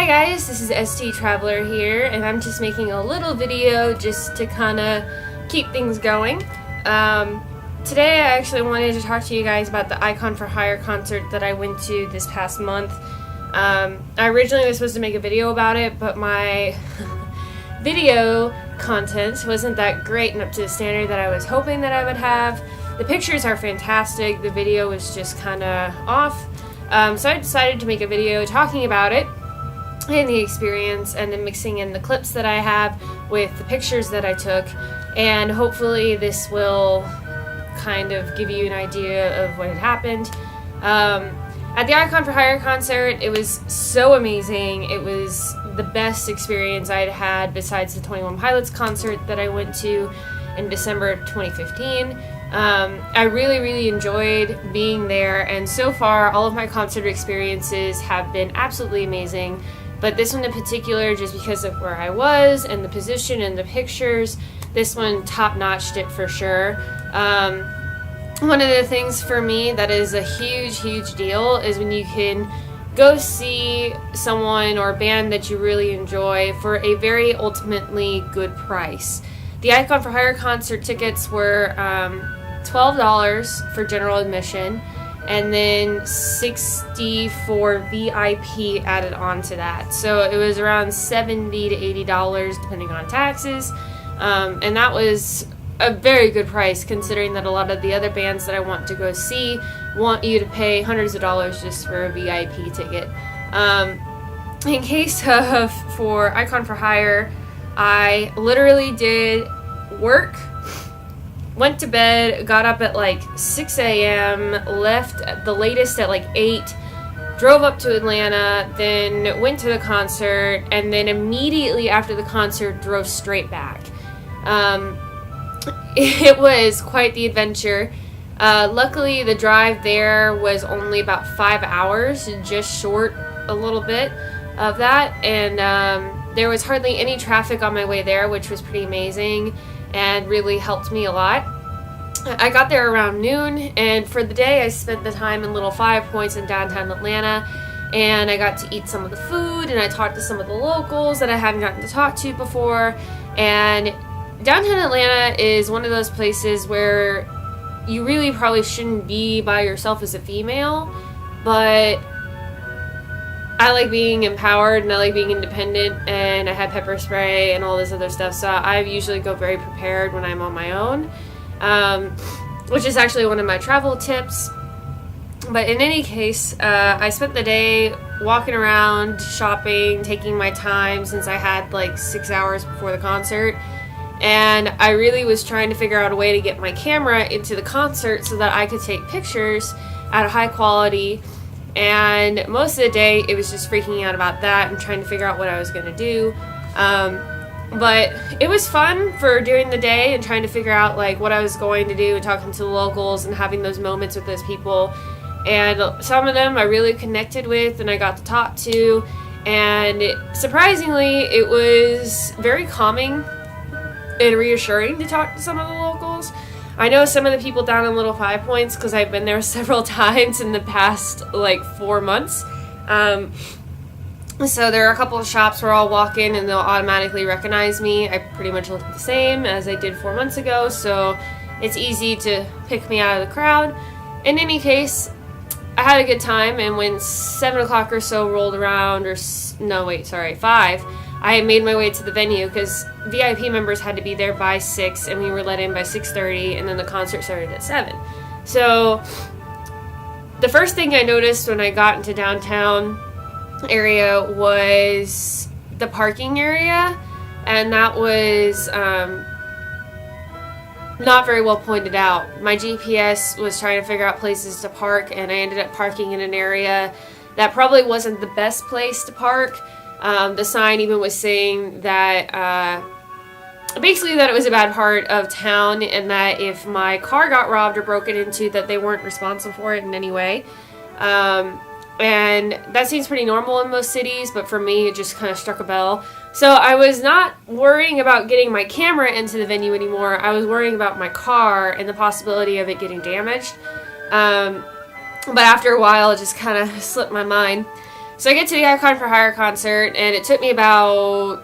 Hi guys, this is ST Traveler here, and I'm just making a little video just to kind of keep things going. Today I actually wanted to talk to you guys about the Icon for Hire concert that I went to this past month. I originally was supposed to make a video about it, but my video content wasn't that great and up to the standard that I was hoping that I would have. The pictures are fantastic, the video was just kind of off. So I decided to make a video talking about it and the experience, and then mixing in the clips that I have with the pictures that I took, and hopefully this will kind of give you an idea of what had happened. At the Icon for Hire concert, it was so amazing. It was the best experience I'd had besides the 21 Pilots concert that I went to in December 2015. I really enjoyed being there, and so far all of my concert experiences have been absolutely amazing, but this one in particular, just because of where I was and the position and the pictures, this one top-notched it for sure. One of the things for me that is a huge deal is when you can go see someone or a band that you really enjoy for a very ultimately good price. The Icon for Hire concert tickets were $12 for general admission, and then $60 for VIP added on to that. So it was around $70 to $80 depending on taxes, and that was a very good price considering that a lot of the other bands that I want to go see want you to pay hundreds of dollars just for a VIP ticket. In case of for Icon for Hire, I literally did work, went to bed, got up at like 6 a.m., left at the latest at like 8, drove up to Atlanta, then went to the concert, and then immediately after the concert drove straight back. It was quite the adventure. Luckily, the drive there was only about 5 hours, just short a little bit of that, and there was hardly any traffic on my way there, which was pretty amazing and really helped me a lot. I got there around noon, and for the day I spent the time in Little Five Points in downtown Atlanta, and I got to eat some of the food, and I talked to some of the locals that I hadn't gotten to talk to before. And downtown Atlanta is one of those places where you really probably shouldn't be by yourself as a female, but I like being empowered and I like being independent, and I had pepper spray and all this other stuff, so I usually go very prepared when I'm on my own, which is actually one of my travel tips. But in any case, I spent the day walking around, shopping, taking my time since I had like 6 hours before the concert, and I really was trying to figure out a way to get my camera into the concert so that I could take pictures at a high quality. And most of the day it was just freaking out about that and trying to figure out what I was going to do. But it was fun for during the day and trying to figure out like what I was going to do and talking to the locals and having those moments with those people. And some of them I really connected with and I got to talk to, and surprisingly it was very calming and reassuring to talk to some of the locals. I know some of the people down in Little Five Points because I've been there several times in the past like 4 months. So there are a couple of shops where I'll walk in and they'll automatically recognize me. I pretty much look the same as I did 4 months ago, so it's easy to pick me out of the crowd. In any case, I had a good time, and when 7 o'clock or so rolled around, 5, I made my way to the venue because VIP members had to be there by 6, and we were let in by 6:30, and then the concert started at 7. So the first thing I noticed when I got into downtown area was the parking area, and that was not very well pointed out. My GPS was trying to figure out places to park, and I ended up parking in an area that probably wasn't the best place to park. The sign even was saying that basically that it was a bad part of town, and that if my car got robbed or broken into, that they weren't responsible for it in any way. And that seems pretty normal in most cities, but for me it just kind of struck a bell. So I was not worrying about getting my camera into the venue anymore. I was worrying about my car and the possibility of it getting damaged. But after a while it just kind of slipped my mind. So I get to the Icon for Hire concert, and it took me about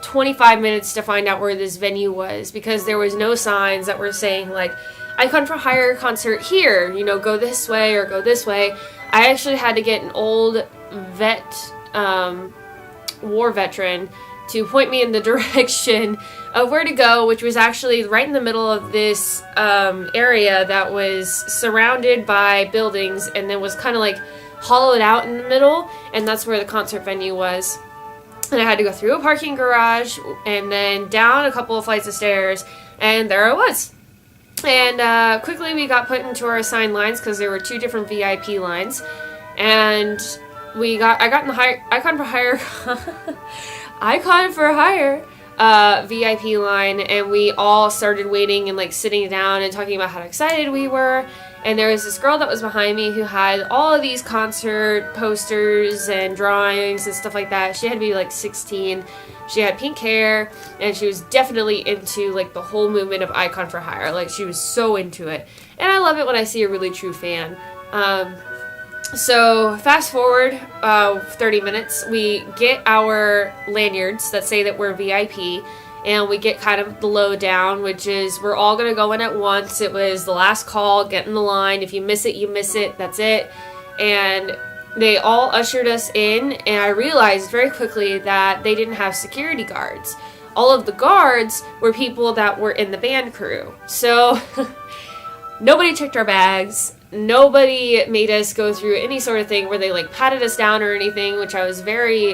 25 minutes to find out where this venue was, because there was no signs that were saying, like, Icon for Hire concert here, you know, go this way or go this way. I actually had to get an old war veteran to point me in the direction of where to go, which was actually right in the middle of this area that was surrounded by buildings and then was kind of like hollowed out in the middle, and that's where the concert venue was. And I had to go through a parking garage and then down a couple of flights of stairs, and there I was. And quickly we got put into our assigned lines because there were 2 different VIP lines, and I got in the Icon for Hire Icon for Hire VIP line, and we all started waiting and like sitting down and talking about how excited we were. And there was this girl that was behind me who had all of these concert posters and drawings and stuff like that. She had to be like 16. She had pink hair, and she was definitely into like the whole movement of Icon for Hire. Like, she was so into it. And I love it when I see a really true fan. So fast forward 30 minutes, we get our lanyards that say that we're VIP, and we get kind of the lowdown, which is we're all going to go in at once. It was the last call, get in the line. If you miss it, you miss it. That's it. And they all ushered us in, and I realized very quickly that they didn't have security guards. All of the guards were people that were in the band crew. So nobody checked our bags. Nobody made us go through any sort of thing where they like patted us down or anything, which I was very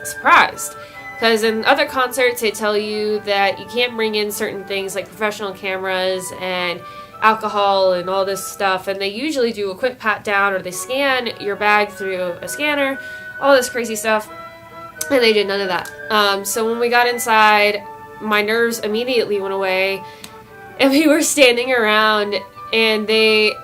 surprised. Because in other concerts, they tell you that you can't bring in certain things like professional cameras and alcohol and all this stuff. And they usually do a quick pat down, or they scan your bag through a scanner, all this crazy stuff. And they did none of that. So when we got inside, my nerves immediately went away. And we were standing around, and the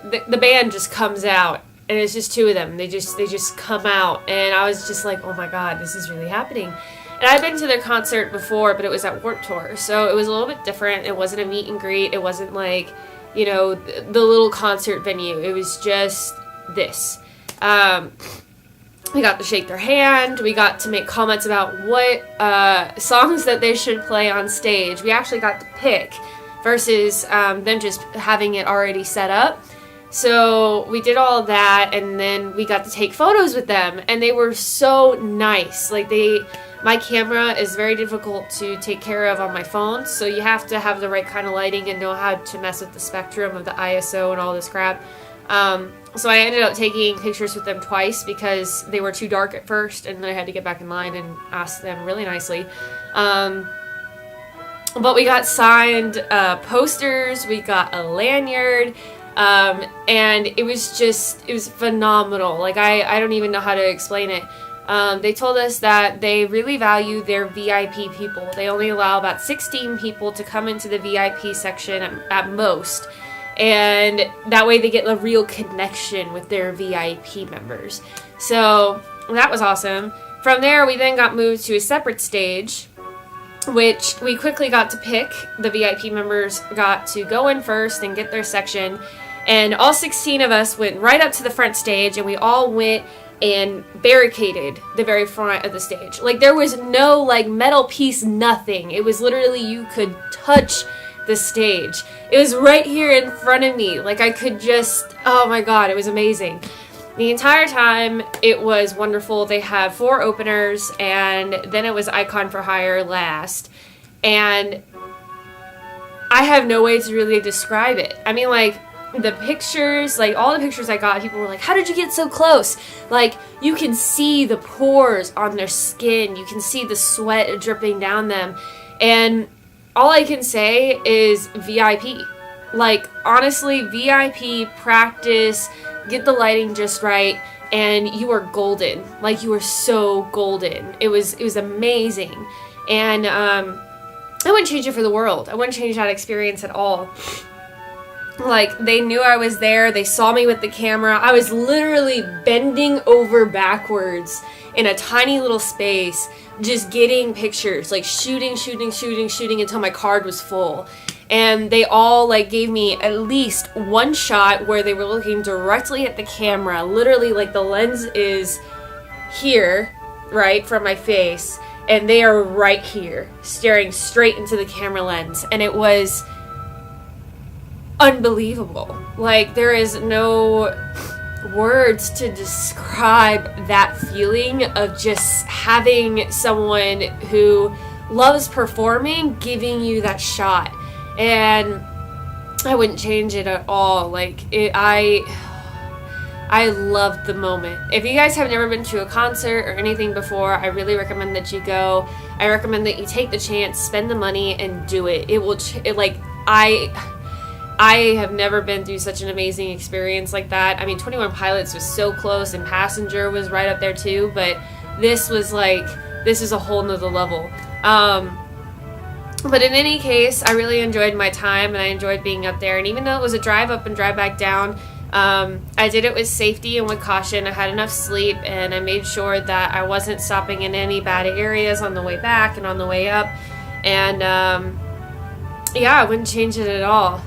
band just comes out. And it's just 2 of them. They just come out. And I was just like, oh my God, this is really happening. And I'd been to their concert before, but it was at Warped Tour, so it was a little bit different. It wasn't a meet and greet. It wasn't like, you know, the little concert venue. It was just this. We got to shake their hand. We got to make comments about what songs that they should play on stage. We actually got to pick versus them just having it already set up. So we did all of that, and then we got to take photos with them, and they were so nice. Like, my camera is very difficult to take care of on my phone, so you have to have the right kind of lighting and know how to mess with the spectrum of the ISO and all this crap. So I ended up taking pictures with them twice because they were too dark at first, and then I had to get back in line and ask them really nicely. But we got signed posters, we got a lanyard, and it was phenomenal. Like, I don't even know how to explain it. They told us that they really value their VIP people. They only allow about 16 people to come into the VIP section at most. And that way they get a real connection with their VIP members. So that was awesome. From there, we then got moved to a separate stage, which we quickly got to pick. The VIP members got to go in first and get their section. And all 16 of us went right up to the front stage, and we all went and barricaded the very front of the stage. Like, there was no like metal piece, nothing. It was literally, you could touch the stage. It was right here in front of me. Like, I could just, oh my God, it was amazing. The entire time, it was wonderful. They had 4 openers, and then it was Icon for Hire last. And I have no way to really describe it. I mean, like, the pictures, like all the pictures I got, people were like, how did you get so close? Like, you can see the pores on their skin. You can see the sweat dripping down them. And all I can say is VIP. Like, honestly, VIP, practice, get the lighting just right, and you are golden. Like, you are so golden. It was amazing. And I wouldn't change it for the world. I wouldn't change that experience at all. Like, they knew I was there. They saw me with the camera. I was literally bending over backwards in a tiny little space, just getting pictures, like shooting until my card was full. and they all like gave me at least one shot where they were looking directly at the camera, literally like the lens is here, right, from my face, and they are right here staring straight into the camera lens, and it was unbelievable. Like, there is no words to describe that feeling of just having someone who loves performing giving you that shot. And I wouldn't change it at all. Like, I loved the moment. If you guys have never been to a concert or anything before, I really recommend that you go. I recommend that you take the chance, spend the money, and do it. It will I have never been through such an amazing experience like that. I mean, 21 Pilots was so close, and Passenger was right up there too, but this was like, this is a whole nother level. But in any case, I really enjoyed my time, and I enjoyed being up there. And even though it was a drive up and drive back down, I did it with safety and with caution. I had enough sleep, and I made sure that I wasn't stopping in any bad areas on the way back and on the way up. And yeah, I wouldn't change it at all.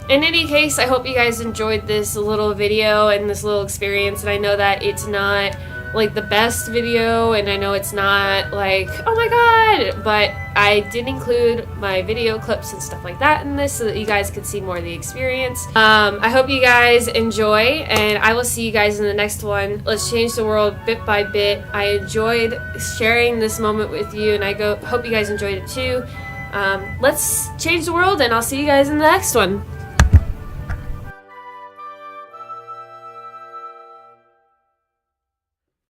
In any case, I hope you guys enjoyed this little video and this little experience. And I know that it's not like the best video, and I know it's not like, oh my god, but I did include my video clips and stuff like that in this so that you guys could see more of the experience. I hope you guys enjoy, and I will see you guys in the next one. Let's change the world bit by bit. I enjoyed sharing this moment with you, and I hope you guys enjoyed it too. Let's change the world, and I'll see you guys in the next one.